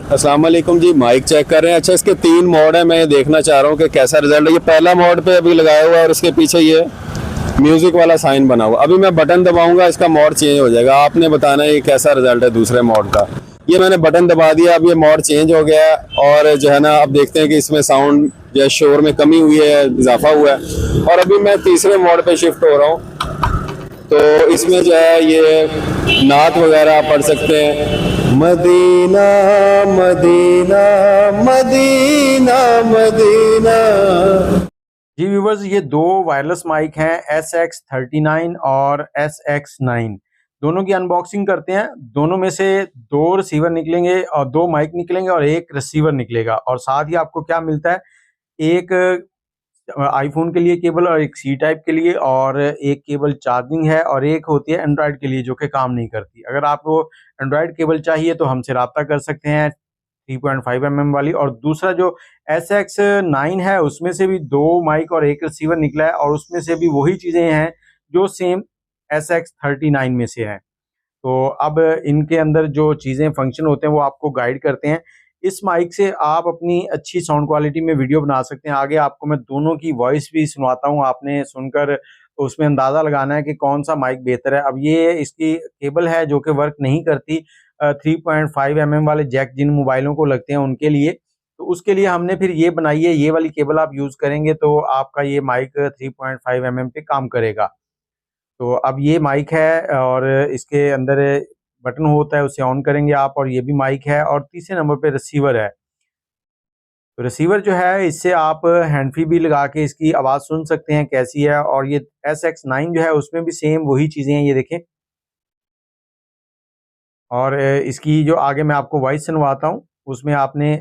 अस्सलाम वालेकुम जी। Mic check कर रहे हैं। अच्छा, इसके 3 मोड है, मैं देखना चाह रहा हूँ कि कैसा रिजल्ट है। ये पहला मोड पे अभी लगाया हुआ है और इसके पीछे ये म्यूजिक वाला साइन बना हुआ। अभी मैं बटन दबाऊंगा, इसका मोड चेंज हो जाएगा। आपने बताना है ये कैसा रिजल्ट है दूसरे मोड का। ये मैंने बटन दबा दिया, अब ये मोड चेंज हो गया है और जो है ना, अब देखते हैं कि इसमें साउंड जो है शोर में कमी हुई है, इजाफा हुआ है। और अभी मैं तीसरे मोड पे शिफ्ट हो रहा हूँ, तो इसमें जो है ये नात वगैरह आप पढ़ सकते हैं। Medina Medina Medina Medina. जी व्यूवर्स, ये 2 वायरलेस माइक हैं, SX39 और SX9। दोनों की अनबॉक्सिंग करते हैं। दोनों में से 2 रिसीवर निकलेंगे और 2 माइक निकलेंगे और 1 रिसीवर निकलेगा। और साथ ही आपको क्या मिलता है, एक आईफोन के लिए केबल और एक सी टाइप के लिए, और एक केबल चार्जिंग है, और एक होती है एंड्रॉयड के लिए जो कि काम नहीं करती। अगर आपको एंड्रॉयड केबल चाहिए तो हमसे रब्ता कर सकते हैं 3.5 mm वाली। और दूसरा जो SX9 है उसमें से भी 2 माइक और 1 रिसीवर निकला है, और उसमें से भी वही चीज़ें हैं जो सेम SX39 में से हैं। तो अब इनके अंदर जो चीज़ें फंक्शन होते हैं वो आपको गाइड करते हैं। इस माइक से आप अपनी अच्छी साउंड क्वालिटी में वीडियो बना सकते हैं। आगे आपको मैं दोनों की वॉइस भी सुनवाता हूँ, आपने सुनकर तो उसमें अंदाज़ा लगाना है कि कौन सा माइक बेहतर है। अब ये इसकी केबल है जो कि वर्क नहीं करती 3.5 mm वाले जैक जिन मोबाइलों को लगते हैं उनके लिए। तो उसके लिए हमने फिर ये बनाई है, ये वाली केबल आप यूज़ करेंगे तो आपका ये माइक 3.5 mm पे काम करेगा। तो अब ये माइक है और इसके अंदर बटन होता है, उसे ऑन करेंगे आप, और ये भी माइक है। और तीसरे नंबर पे रिसीवर है। तो रिसीवर जो है, इससे आप हैंड फ्री भी लगा के इसकी आवाज़ सुन सकते हैं कैसी है। और ये SX9 जो है उसमें भी सेम वही चीज़ें हैं, ये देखें। और इसकी जो आगे मैं आपको वॉइस सुनवाता हूँ, उसमें आपने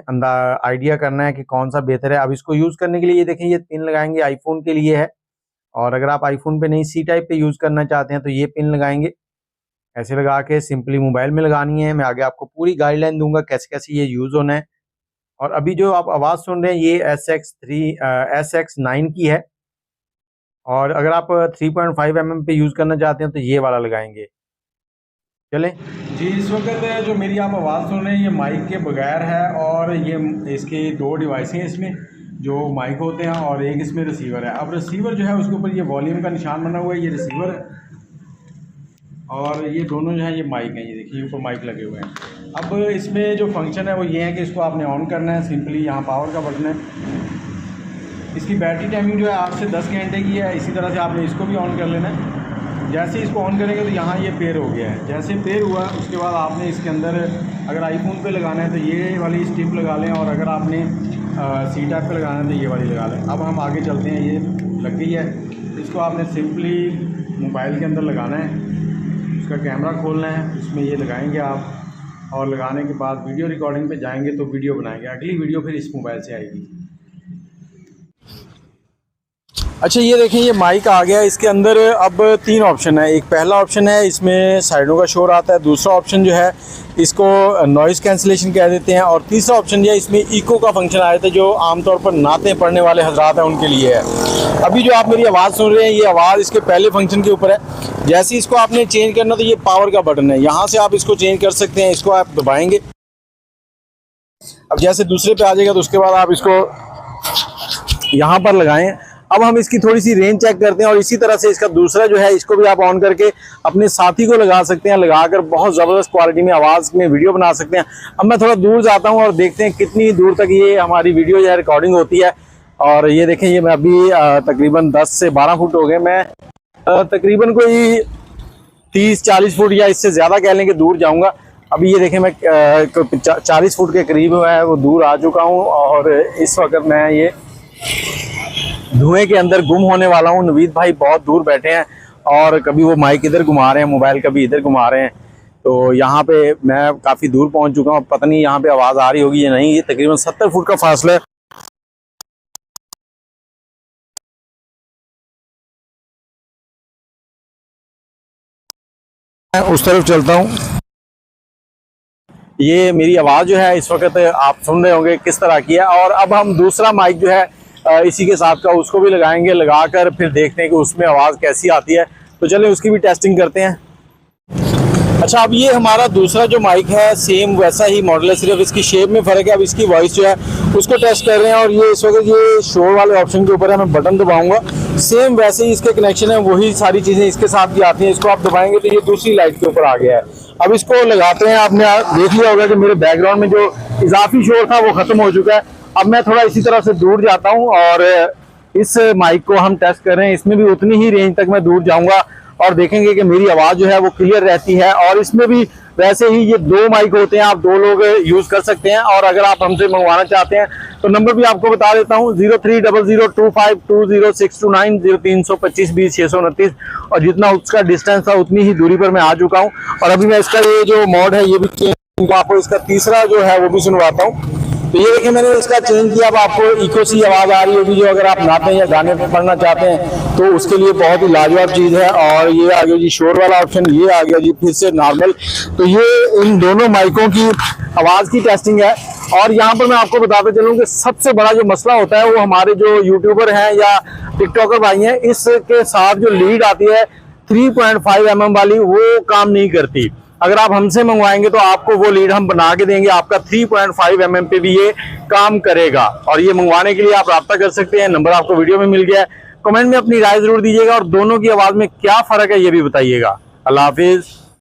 आइडिया करना है कि कौन सा बेहतर है। अब इसको यूज़ करने के लिए ये देखें, ये पिन लगाएंगे आईफोन के लिए है, और अगर आप आईफोन पे नहीं सी टाइप पे यूज़ करना चाहते हैं तो ये पिन लगाएंगे। ऐसे लगा के सिंपली मोबाइल में लगानी है। मैं आगे आपको पूरी गाइडलाइन दूंगा कैसे कैसे ये यूज़ होना है। और अभी जो आप आवाज़ सुन रहे हैं ये SX9 की है, और अगर आप 3.5 mm पे यूज़ करना चाहते हैं तो ये वाला लगाएंगे। चलें जी। इस वक्त जो मेरी आप आवाज़ सुन रहे हैं ये माइक के बगैर है, और ये इसके 2 डिवाइस हैं इसमें जो माइक होते हैं, और एक इसमें रिसीवर है। अब रिसीवर जो है उसके ऊपर ये वॉल्यूम का निशान बना हुआ है, ये रिसीवर है, और ये दोनों जो है ये माइक हैं। ये देखिए ऊपर माइक लगे हुए हैं। अब इसमें जो फंक्शन है वो ये है कि इसको आपने ऑन करना है। सिंपली यहाँ पावर का बटन है। इसकी बैटरी टाइमिंग जो है 8 से 10 घंटे की है। इसी तरह से आपने इसको भी ऑन कर लेना है। जैसे इसको ऑन करेंगे तो यहाँ ये पेयर हो गया है। जैसे पेयर हुआ उसके बाद आपने इसके अंदर अगर आईफोन पे लगाना है तो ये वाली स्ट्रिप लगा लें, और अगर आपने सी टाइप पे लगाना है तो ये वाली लगा लें। अब हम आगे चलते हैं। ये लग गई है, इसको आपने सिंपली मोबाइल के अंदर लगाना है, उसका कैमरा खोलना है, उसमें ये लगाएंगे आप, और लगाने के बाद वीडियो रिकॉर्डिंग पे जाएंगे तो वीडियो बनाएंगे। अगली वीडियो फिर इस मोबाइल से आएगी। अच्छा, ये देखें ये माइक आ गया। इसके अंदर अब 3 ऑप्शन है। एक पहला ऑप्शन है, इसमें साइडों का शोर आता है। दूसरा ऑप्शन जो है इसको नॉइज़ कैंसिलेशन कह देते हैं। और तीसरा ऑप्शन जो है इसमें इको का फंक्शन आया था, जो आमतौर पर नातें पढ़ने वाले हजरात हैं उनके लिए है। अभी जो आप मेरी आवाज़ सुन रहे हैं ये आवाज़ इसके पहले फंक्शन के ऊपर है। जैसे इसको आपने चेंज करना तो ये पावर का बटन है, यहाँ से आप इसको चेंज कर सकते हैं। इसको आप दबाएंगे, अब जैसे दूसरे पे आ जाएगा तो उसके बाद आप इसको यहाँ पर लगाएं। अब हम इसकी थोड़ी सी रेंज चेक करते हैं, और इसी तरह से इसका दूसरा जो है इसको भी आप ऑन करके अपने साथी को लगा सकते हैं। लगाकर बहुत ज़बरदस्त क्वालिटी में आवाज़ में वीडियो बना सकते हैं। अब मैं थोड़ा दूर जाता हूँ और देखते हैं कितनी दूर तक ये हमारी वीडियो जो है रिकॉर्डिंग होती है। और ये देखें, ये मैं अभी तकरीबन 10 से 12 फुट हो गए। मैं तकरीबन कोई 30-40 फुट या इससे ज़्यादा कह लें कि दूर जाऊँगा। अभी ये देखें मैं 40 फुट के करीब है वो दूर आ चुका हूँ, और इस वक्त मैं ये धुएं के अंदर गुम होने वाला हूँ। नवीद भाई बहुत दूर बैठे हैं, और कभी वो माइक इधर घुमा रहे हैं, मोबाइल कभी इधर घुमा रहे हैं। तो यहाँ पे मैं काफ़ी दूर पहुँच चुका हूँ। पता नहीं यहाँ पे आवाज़ आ रही होगी या नहीं। ये तकरीबन 70 फुट का फासला है। उस तरफ चलता हूँ। ये मेरी आवाज़ जो है इस वक्त आप सुन रहे होंगे किस तरह की है। और अब हम दूसरा माइक जो है इसी के साथ का उसको भी लगाएंगे, लगाकर फिर देखते हैं कि उसमें आवाज़ कैसी आती है। तो चलिए उसकी भी टेस्टिंग करते हैं। अच्छा, अब ये हमारा दूसरा जो माइक है सेम वैसा ही मॉडल है, सिर्फ इसकी शेप में फ़र्क है। अब इसकी वॉइस जो है उसको टेस्ट कर रहे हैं और ये इस वक्त ये शोर वाले ऑप्शन के ऊपर है, मैं बटन दबाऊंगा, सेम वैसे ही इसके कनेक्शन है, वही सारी चीज़ें इसके साथ भी आती हैं। इसको आप दबाएंगे तो ये दूसरी लाइट के ऊपर आ गया है। अब इसको लगाते हैं। आपने देख लिया होगा कि मेरे बैकग्राउंड में जो इजाफी शोर था वो ख़त्म हो चुका है। अब मैं थोड़ा इसी तरह से दूर जाता हूँ और इस माइक को हम टेस्ट कर रहे हैं। इसमें भी उतनी ही रेंज तक मैं दूर जाऊँगा और देखेंगे कि मेरी आवाज़ जो है वो क्लियर रहती है। और इसमें भी वैसे ही ये 2 माइक होते हैं, आप 2 लोग यूज़ कर सकते हैं। और अगर आप हमसे मंगवाना चाहते हैं तो नंबर भी आपको बता देता हूँ, 0300252069, 0325 20 629। और जितना उसका डिस्टेंस था उतनी ही दूरी पर मैं आ चुका हूँ। और अभी मैं इसका ये जो मोड है ये भी चेंज, आपको इसका तीसरा जो है वो भी सुनवाता हूँ। तो ये देखिए मैंने इसका चेंज किया। अब आपको इको सी आवाज़ आ रही होगी, जो अगर आप नाचते या गाने पे पढ़ना चाहते हैं तो उसके लिए बहुत ही लाजवाब चीज़ है। और ये आ गया जी शोर वाला ऑप्शन, ये आ गया जी फिर से नॉर्मल। तो ये इन दोनों माइकों की आवाज़ की टेस्टिंग है। और यहाँ पर मैं आपको बताते चलूँ कि सबसे बड़ा जो मसला होता है वो हमारे जो यूट्यूबर हैं या टिकटॉकर भाई हैं, इसके साथ जो लीड आती है 3.5 mm वाली, वो काम नहीं करती। अगर आप हमसे मंगवाएंगे तो आपको वो लीड हम बना के देंगे, आपका 3.5 mm पे भी ये काम करेगा। और ये मंगवाने के लिए आप राब्ता कर सकते हैं, नंबर आपको वीडियो में मिल गया है। कमेंट में अपनी राय जरूर दीजिएगा और दोनों की आवाज़ में क्या फ़र्क है ये भी बताइएगा। अल्लाह हाफिज़।